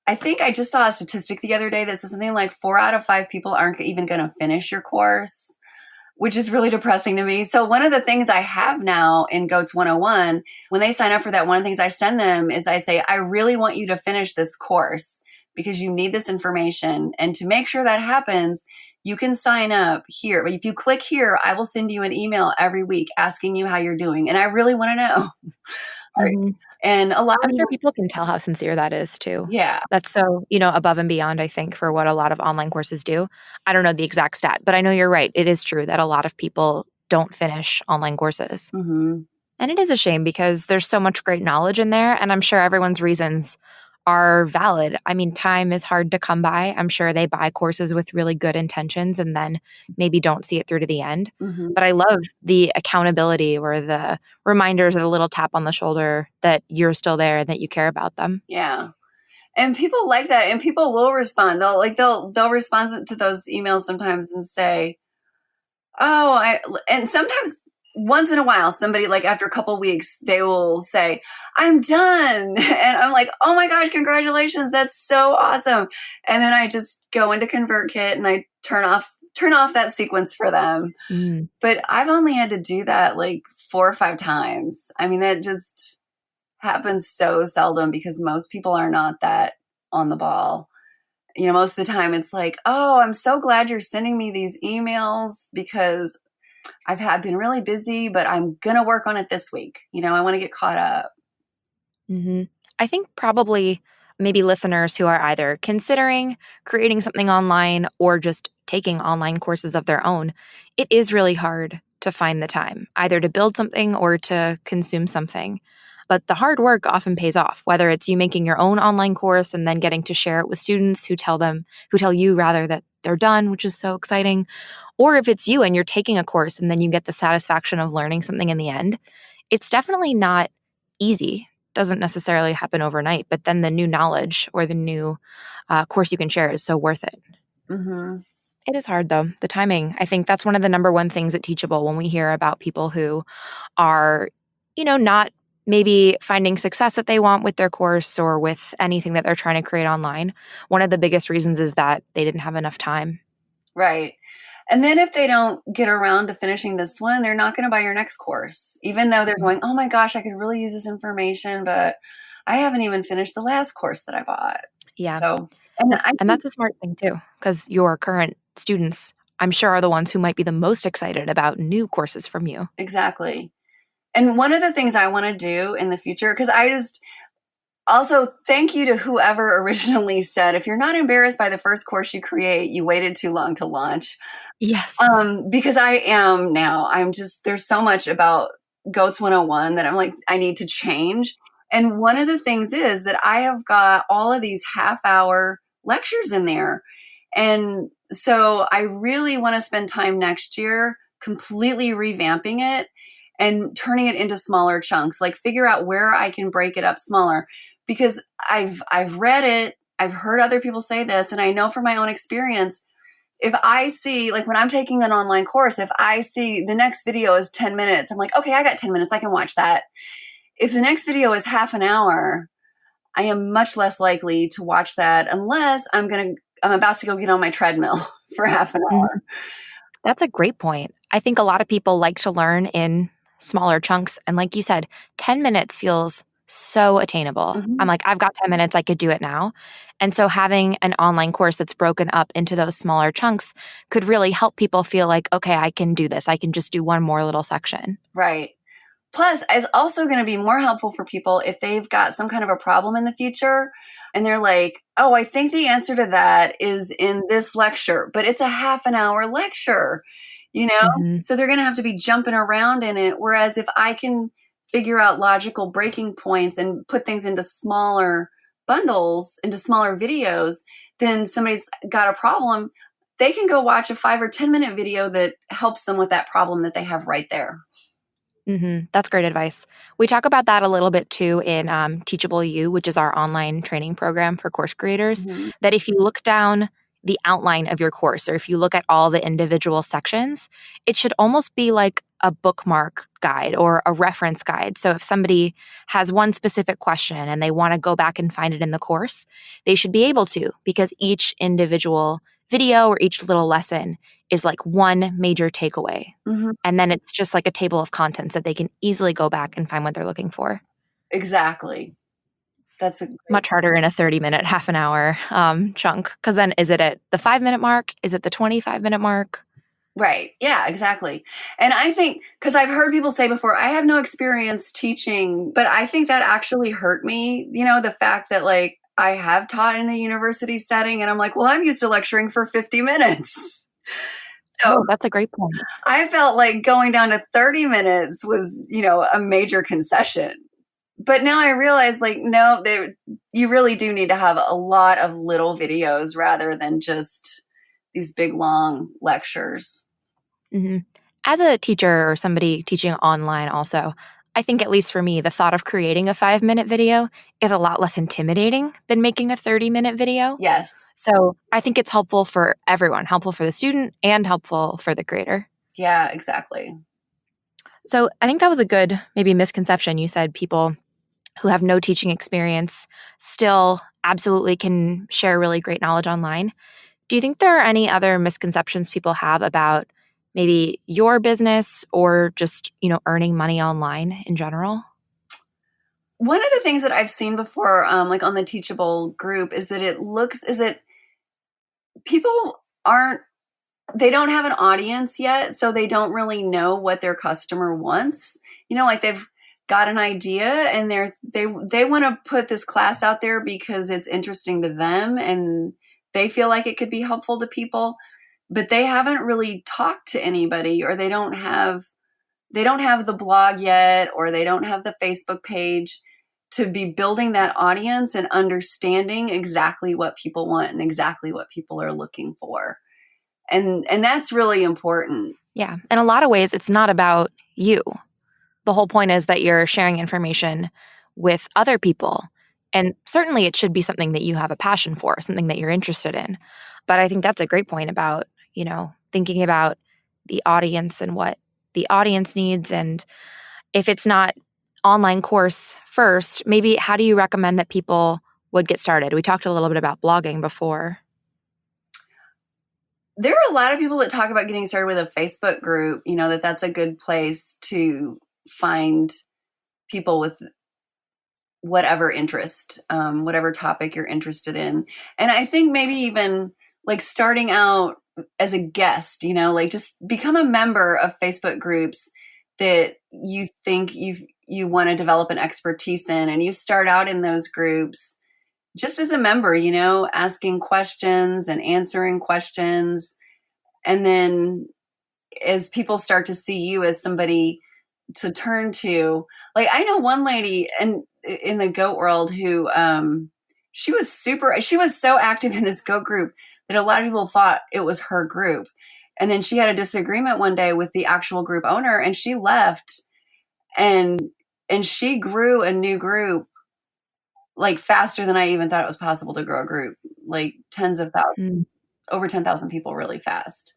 I think I just saw a statistic the other day that says something like 4 out of 5 people aren't even going to finish your course, which is really depressing to me. So one of the things I have now in GOATS 101, when they sign up for that, one of the things I send them is I say, I really want you to finish this course because you need this information. And to make sure that happens, you can sign up here. But if you click here, I will send you an email every week asking you how you're doing. And I really want to know. Mm-hmm. And a lot I'm of sure people can tell how sincere that is too. yeah. That's so, above and beyond, I think, for what a lot of online courses do. I don't know the exact stat, but I know you're right. It is true that a lot of people don't finish online courses. Mm-hmm. And it is a shame because there's so much great knowledge in there. And I'm sure everyone's reasons are valid. I mean, time is hard to come by. I'm sure they buy courses with really good intentions and then maybe don't see it through to the end. Mm-hmm. But I love the accountability or the reminders or the little tap on the shoulder that you're still there and that you care about them. Yeah. And people like that, and people will respond. They'll respond to those emails sometimes and say, and sometimes once in a while, somebody like after a couple weeks, they will say, I'm done. And I'm like, oh my gosh, congratulations. That's so awesome. And then I just go into ConvertKit and I turn off that sequence for them. Mm. But I've only had to do that like 4 or 5 times. I mean, that just happens so seldom because most people are not that on the ball. Most of the time it's like, oh, I'm so glad you're sending me these emails because I've been really busy, but I'm going to work on it this week. I want to get caught up. Mm-hmm. I think probably maybe listeners who are either considering creating something online or just taking online courses of their own, it is really hard to find the time either to build something or to consume something. But the hard work often pays off, whether it's you making your own online course and then getting to share it with students who tell you rather that they're done, which is so exciting, or if it's you and you're taking a course and then you get the satisfaction of learning something in the end. It's definitely not easy. Doesn't necessarily happen overnight, but then the new knowledge or the new course you can share is so worth it. Mm-hmm. It is hard though, the timing. I think that's one of the number one things at Teachable when we hear about people who are, not maybe finding success that they want with their course or with anything that they're trying to create online. One of the biggest reasons is that they didn't have enough time. Right. And then if they don't get around to finishing this one, they're not going to buy your next course, even though they're going, oh my gosh, I could really use this information, but I haven't even finished the last course that I bought. Yeah. So, and that's a smart thing too, because your current students, I'm sure, are the ones who might be the most excited about new courses from you. Exactly. And one of the things I want to do in the future, because also, thank you to whoever originally said, if you're not embarrassed by the first course you create, you waited too long to launch. Yes. Because I am now. There's so much about GOATS 101 that I'm like, I need to change. And one of the things is that I have got all of these half-hour lectures in there. And so I really want to spend time next year completely revamping it and turning it into smaller chunks, like figure out where I can break it up smaller. Because I've read it, I've heard other people say this, and I know from my own experience, if I see, like when I'm taking an online course, if I see the next video is 10 minutes, I'm like, okay, I got 10 minutes, I can watch that. If the next video is half an hour, I am much less likely to watch that unless I'm about to go get on my treadmill for half an hour. Mm-hmm. That's a great point. I think a lot of people like to learn in smaller chunks. And like you said, 10 minutes feels so attainable. Mm-hmm. I'm like, I've got 10 minutes, I could do it now. And so having an online course that's broken up into those smaller chunks could really help people feel like, okay, I can do this. I can just do one more little section. Right. Plus, it's also going to be more helpful for people if they've got some kind of a problem in the future and they're like, oh, I think the answer to that is in this lecture, but it's a half an hour lecture, Mm-hmm. So they're going to have to be jumping around in it. Whereas if I can figure out logical breaking points and put things into smaller bundles, into smaller videos, then somebody's got a problem. they can go watch a 5 or 10-minute video that helps them with that problem that they have right there. That's great advice. We talk about that a little bit too in Teachable U, which is our online training program for course creators. Mm-hmm. That if you look down the outline of your course, or if you look at all the individual sections, it should almost be like a bookmark guide or a reference guide. So if somebody has one specific question and they want to go back and find it in the course, they should be able to, because each individual video or each little lesson is like one major takeaway. Mm-hmm. And then it's just like a table of contents that they can easily go back and find what they're looking for. Exactly. That's much harder in a 30-minute, half an hour chunk. Because then is it at the 5-minute mark? Is it the 25-minute mark? Right. Yeah, exactly. And I think, because I've heard people say before, I have no experience teaching, but I think that actually hurt me, the fact that like I have taught in a university setting and I'm like, well, I'm used to lecturing for 50 minutes. So that's a great point. I felt like going down to 30 minutes was, a major concession. But now I realize, like, no, you really do need to have a lot of little videos rather than just these big, long lectures. Mm-hmm. As a teacher or somebody teaching online also, I think, at least for me, the thought of creating a 5-minute video is a lot less intimidating than making a 30-minute video. Yes. So I think it's helpful for everyone, helpful for the student and helpful for the creator. Yeah, exactly. So I think that was a good maybe misconception. You said people who have no teaching experience still absolutely can share really great knowledge online. Do you think there are any other misconceptions people have about maybe your business or just, earning money online in general? One of the things that I've seen before, like on the Teachable group, is that people they don't have an audience yet, so they don't really know what their customer wants. Like they've got an idea and they want to put this class out there because it's interesting to them and they feel like it could be helpful to people, but they haven't really talked to anybody, or they don't have the blog yet, or they don't have the Facebook page to be building that audience and understanding exactly what people want and exactly what people are looking for. And that's really important. Yeah. In a lot of ways, it's not about you. The whole point is that you're sharing information with other people. And certainly it should be something that you have a passion for, something that you're interested in. But I think that's a great point about, thinking about the audience and what the audience needs. And if it's not online course first, maybe how do you recommend that people would get started? We talked a little bit about blogging before. There are a lot of people that talk about getting started with a Facebook group, that's a good place to find people with whatever interest, whatever topic you're interested in. And I think maybe even like starting out as a guest, like just become a member of Facebook groups that you think you want to develop an expertise in, and you start out in those groups just as a member, asking questions and answering questions. And then as people start to see you as somebody to turn to, like I know one lady in the goat world who she was so active in this goat group that a lot of people thought it was her group. And then she had a disagreement one day with the actual group owner and she left, and she grew a new group like faster than I even thought it was possible to grow a group, like tens of thousands, over 10,000 people really fast,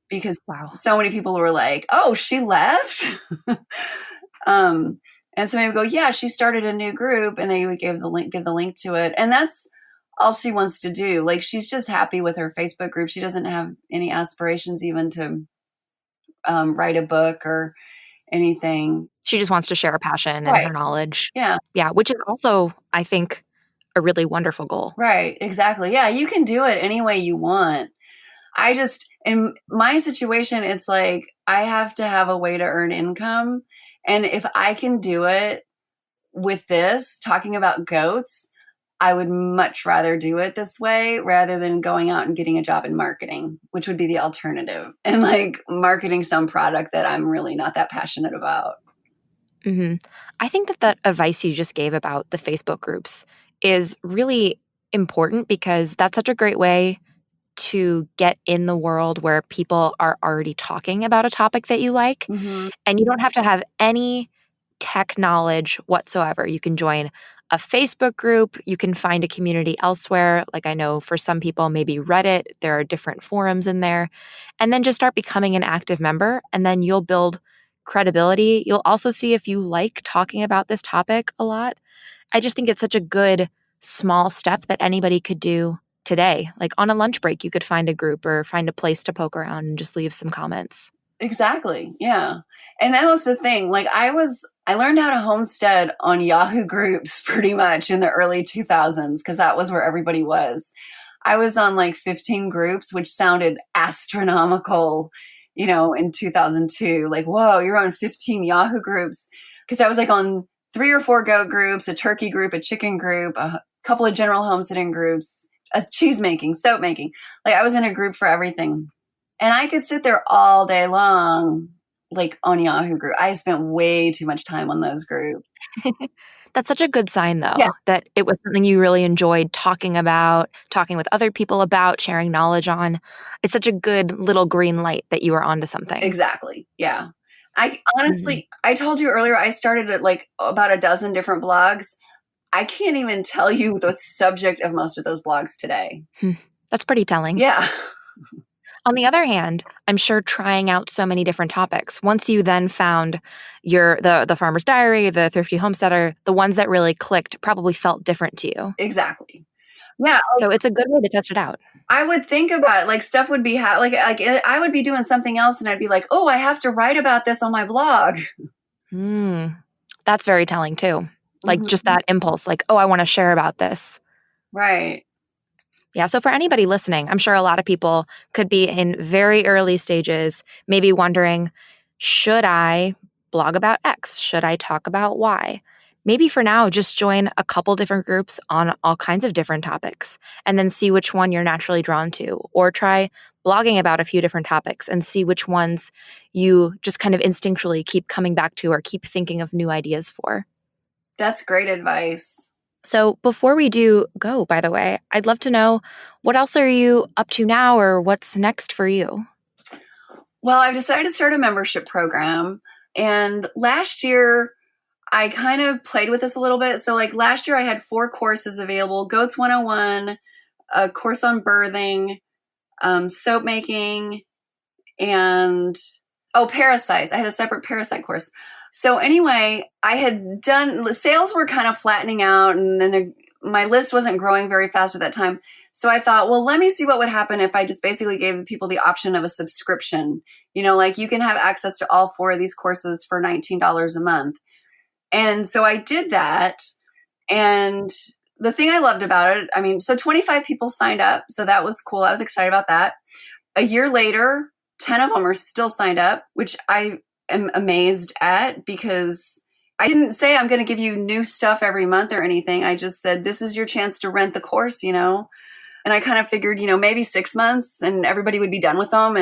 because so many people were like, oh, she left. And somebody would go, yeah, she started a new group, and they would give the link to it. And that's all she wants to do. Like, she's just happy with her Facebook group. She doesn't have any aspirations even to write a book or anything. She just wants to share her passion and her knowledge. Yeah. Yeah, which is also, I think, a really wonderful goal. Right, exactly. Yeah, you can do it any way you want. In my situation, it's like I have to have a way to earn income. And if I can do it with this, talking about goats, I would much rather do it this way rather than going out and getting a job in marketing, which would be the alternative, and like marketing some product that I'm really not that passionate about. Mm-hmm. I think that advice you just gave about the Facebook groups is really important, because that's such a great way to get in the world where people are already talking about a topic that you like. Mm-hmm. And you don't have to have any tech knowledge whatsoever. You can join a Facebook group. You can find a community elsewhere. Like I know for some people, maybe Reddit, there are different forums in there. And then just start becoming an active member. And then you'll build credibility. You'll also see if you like talking about this topic a lot. I just think it's such a good small step that anybody could do today. Like on a lunch break, you could find a group or find a place to poke around and just leave some comments. Exactly. Yeah. And that was the thing. Like I learned how to homestead on Yahoo groups pretty much in the early 2000s because that was where everybody was. I was on like 15 groups, which sounded astronomical, in 2002. Like, whoa, you're on 15 Yahoo groups. Because I was like on 3 or 4 goat groups, a turkey group, a chicken group, a couple of general homesteading groups, a cheese making, soap making. Like I was in a group for everything. And I could sit there all day long, like on Yahoo group. I spent way too much time on those groups. That's such a good sign, though, Yeah. that it was something you really enjoyed talking about, talking with other people about, sharing knowledge on. It's such a good little green light that you were onto something. Exactly. Yeah. I honestly, I told you earlier, I started at like about a dozen different blogs. I can't even tell you the subject of most of those blogs today. That's pretty telling. Yeah. On the other hand, I'm sure trying out so many different topics. Once you then found the Farmer's Diary, the Thrifty Homesteader, the ones that really clicked probably felt different to you. Exactly. Yeah. So it's a good way to test it out. I would think about it. Like stuff would be like I would be doing something else and I'd be like, oh, I have to write about this on my blog. That's very telling too. Like just that impulse, like, oh, I want to share about this. Right. Yeah. So for anybody listening, I'm sure a lot of people could be in very early stages, maybe wondering, should I blog about X? Should I talk about Y? Maybe for now, just join a couple different groups on all kinds of different topics and then see which one you're naturally drawn to, or try blogging about a few different topics and see which ones you just kind of instinctually keep coming back to or keep thinking of new ideas for. That's great advice. So before we do go, by the way, I'd love to know, what else are you up to now or what's next for you? Well, I've decided to start a membership program. And last year, I kind of played with this a little bit. So like last year, I had 4 courses available: Goats 101, a course on birthing, soap making, and parasites. I had a separate parasite course. So anyway, I had done, sales were kind of flattening out, and then my list wasn't growing very fast at that time. So I thought, well, let me see what would happen if I just basically gave people the option of a subscription. Like you can have access to all 4 of these courses for $19 a month. And so I did that. And the thing I loved about it, so 25 people signed up. So that was cool. I was excited about that. A year later, 10 of them are still signed up, which I am amazed at, because I didn't say I'm going to give you new stuff every month or anything. I just said, this is your chance to rent the course, And I kind of figured, maybe 6 months and everybody would be done with them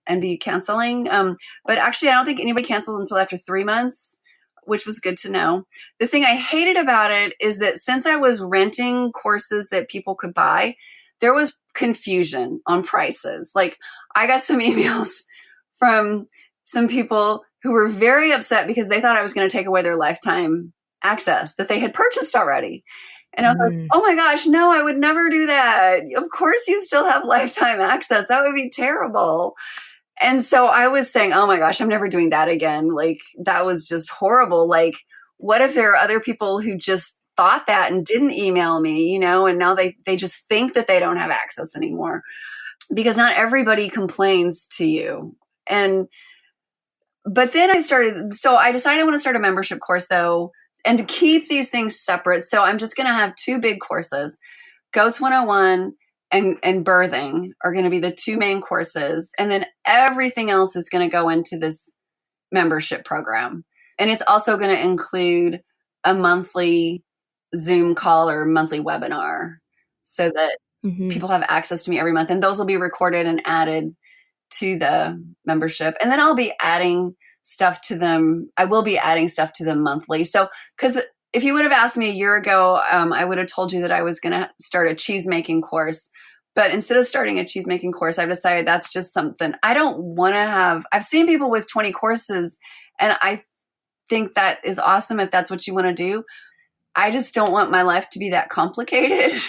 and be canceling. But actually, I don't think anybody canceled until after 3 months, which was good to know. The thing I hated about it is that since I was renting courses that people could buy, there was confusion on prices. Like I got some emails from some people who were very upset because they thought I was going to take away their lifetime access that they had purchased already. And I was like, oh my gosh, no, I would never do that. Of course you still have lifetime access. That would be terrible. And so I was saying, oh my gosh, I'm never doing that again. Like that was just horrible. Like, what if there are other people who just thought that and didn't email me, and now they just think that they don't have access anymore, because not everybody complains to you. But then I decided I want to start a membership course though, and to keep these things separate. So I'm just going to have 2 big courses. Goats 101 and birthing are going to be the 2 main courses. And then everything else is going to go into this membership program. And it's also going to include a monthly Zoom call or monthly webinar so that people have access to me every month. And those will be recorded and added to the membership. And then I'll be adding stuff to them. I will be adding stuff to them monthly. So, because if you would have asked me a year ago, I would have told you that I was going to start a cheese making course. But instead of starting a cheese making course, I've decided that's just something I don't want to have. I've seen people with 20 courses, and I think that is awesome if that's what you want to do. I just don't want my life to be that complicated.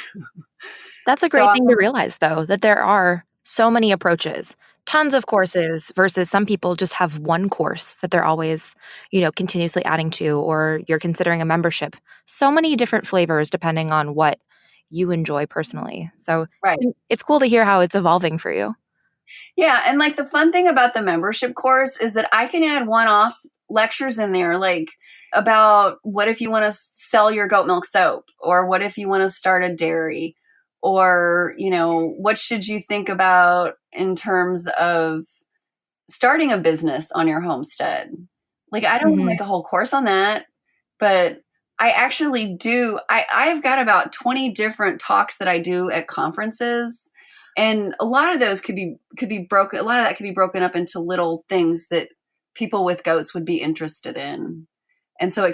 That's a So, great thing to realize, though, that there are so many approaches, tons of courses versus some people just have one course that they're always, continuously adding to, or you're considering a membership. So many different flavors depending on what you enjoy personally. So right. it's cool to hear how it's evolving for you. Yeah. And like the fun thing about the membership course is that I can add one-off lectures in there, like about what if you want to sell your goat milk soap, or what if you want to start a dairy, or, what should you think about in terms of starting a business on your homestead? Like, I don't make a whole course on that, but I actually do. I've got about 20 different talks that I do at conferences. And a lot of those could be broken. A lot of that could be broken up into little things that people with goats would be interested in. And so it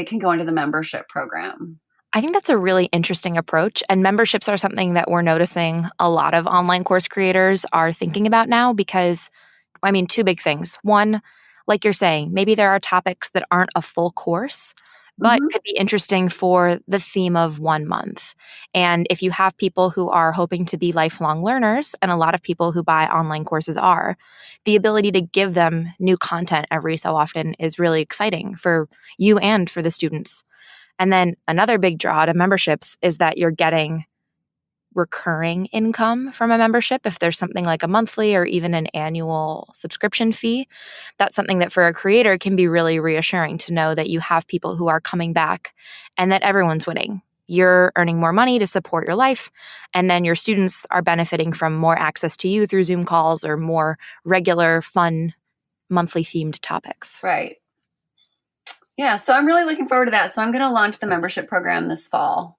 can go into the membership program. I think that's a really interesting approach. And memberships are something that we're noticing a lot of online course creators are thinking about now because, two big things. One, like you're saying, maybe there are topics that aren't a full course, but Mm-hmm. could be interesting for the theme of 1 month. And if you have people who are hoping to be lifelong learners, and a lot of people who buy online courses are, the ability to give them new content every so often is really exciting for you and for the students. And then another big draw to memberships is that you're getting recurring income from a membership. If there's something like a monthly or even an annual subscription fee, that's something that for a creator can be really reassuring to know that you have people who are coming back and that everyone's winning. You're earning more money to support your life, and then your students are benefiting from more access to you through Zoom calls or more regular, fun, monthly themed topics. Right. Yeah. So I'm really looking forward to that. So I'm going to launch the membership program this fall.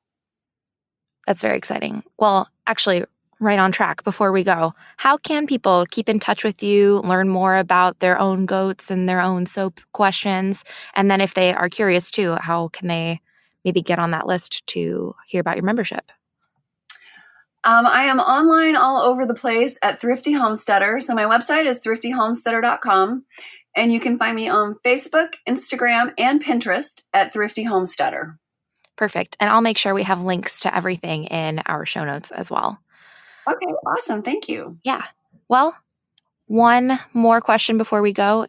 That's very exciting. Well, actually, right on track before we go, how can people keep in touch with you, learn more about their own goats and their own soap questions? And then if they are curious too, how can they maybe get on that list to hear about your membership? I am online all over the place at Thrifty Homesteader. So my website is thriftyhomesteader.com. And you can find me on Facebook, Instagram, and Pinterest at Thrifty Homesteader. Perfect. And I'll make sure we have links to everything in our show notes as well. Okay, awesome. Thank you. Yeah. Well, one more question before we go.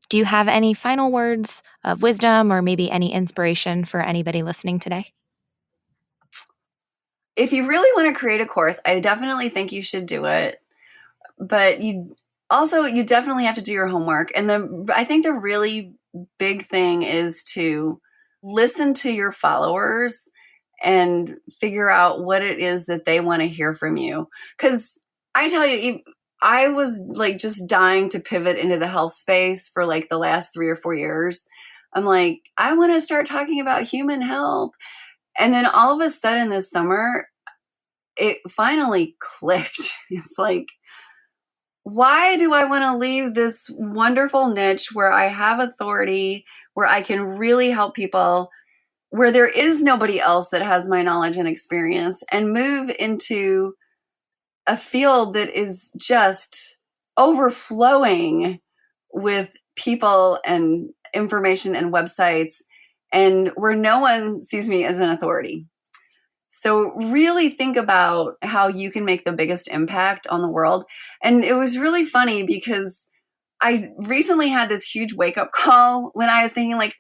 Do you have any final words of wisdom or maybe any inspiration for anybody listening today? If you really want to create a course, I definitely think you should do it. But you definitely have to do your homework. And I think the really big thing is to listen to your followers and figure out what it is that they want to hear from you. Because I tell you, I was like just dying to pivot into the health space for like the last 3 or 4 years. I'm like, I want to start talking about human health. And then all of a sudden this summer, it finally clicked. It's like, why do I want to leave this wonderful niche where I have authority, where I can really help people, where there is nobody else that has my knowledge and experience, and move into a field that is just overflowing with people and information and websites, and where no one sees me as an authority. So really think about how you can make the biggest impact on the world. And it was really funny because I recently had this huge wake-up call when I was thinking like,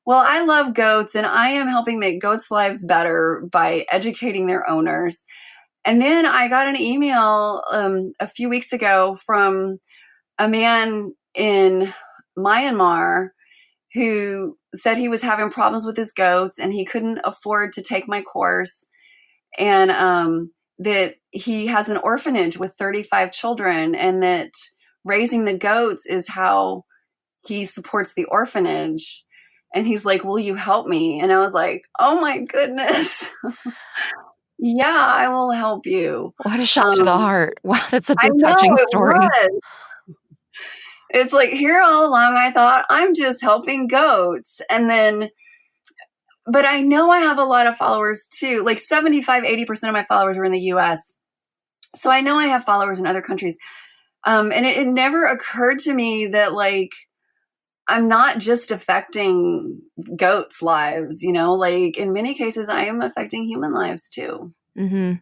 well, I love goats and I am helping make goats' lives better by educating their owners. And then I got an email a few weeks ago from a man in Myanmar who said he was having problems with his goats and he couldn't afford to take my course. And that he has an orphanage with 35 children, and that raising the goats is how he supports the orphanage. And he's like, will you help me? And I was like, oh my goodness. Yeah, I will help you. What a shot to the heart. Wow, that's such I a know touching it story. was. It's like here all along I thought I'm just helping goats. But I know I have a lot of followers too. Like 75, 80% of my followers are in the US. So I know I have followers in other countries. And it never occurred to me that like, I'm not just affecting goats' lives, like in many cases, I am affecting human lives too. Mm-hmm.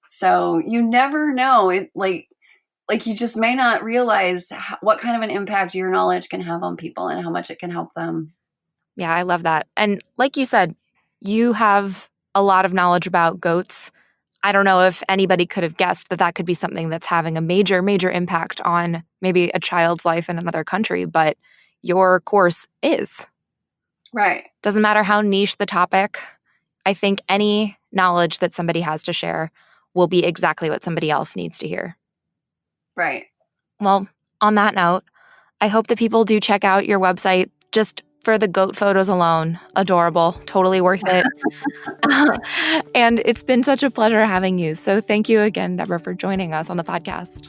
So you never know. It like you just may not realize what kind of an impact your knowledge can have on people and how much it can help them. Yeah, I love that. And like you said, you have a lot of knowledge about goats. I don't know if anybody could have guessed that could be something that's having a major, major impact on maybe a child's life in another country, but your course is. Right. Doesn't matter how niche the topic. I think any knowledge that somebody has to share will be exactly what somebody else needs to hear. Right. Well, on that note, I hope that people do check out your website just for the goat photos alone. Adorable. Totally worth it. And it's been such a pleasure having you. So thank you again, Deborah, for joining us on the podcast.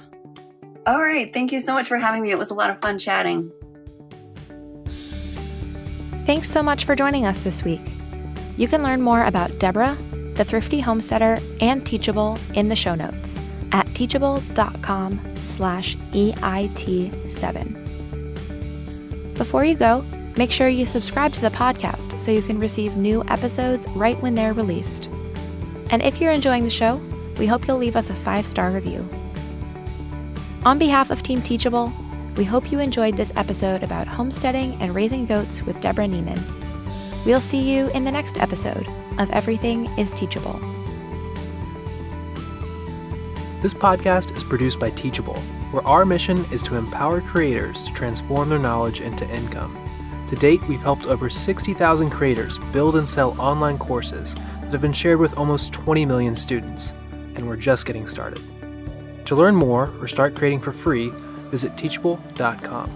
All right. Thank you so much for having me. It was a lot of fun chatting. Thanks so much for joining us this week. You can learn more about Deborah, the Thrifty Homesteader, and Teachable in the show notes at teachable.com/EIT7. Before you go, make sure you subscribe to the podcast so you can receive new episodes right when they're released. And if you're enjoying the show, we hope you'll leave us a 5-star review. On behalf of Team Teachable, we hope you enjoyed this episode about homesteading and raising goats with Deborah Niemann. We'll see you in the next episode of Everything is Teachable. This podcast is produced by Teachable, where our mission is to empower creators to transform their knowledge into income. To date, we've helped over 60,000 creators build and sell online courses that have been shared with almost 20 million students, and we're just getting started. To learn more or start creating for free, visit teachable.com.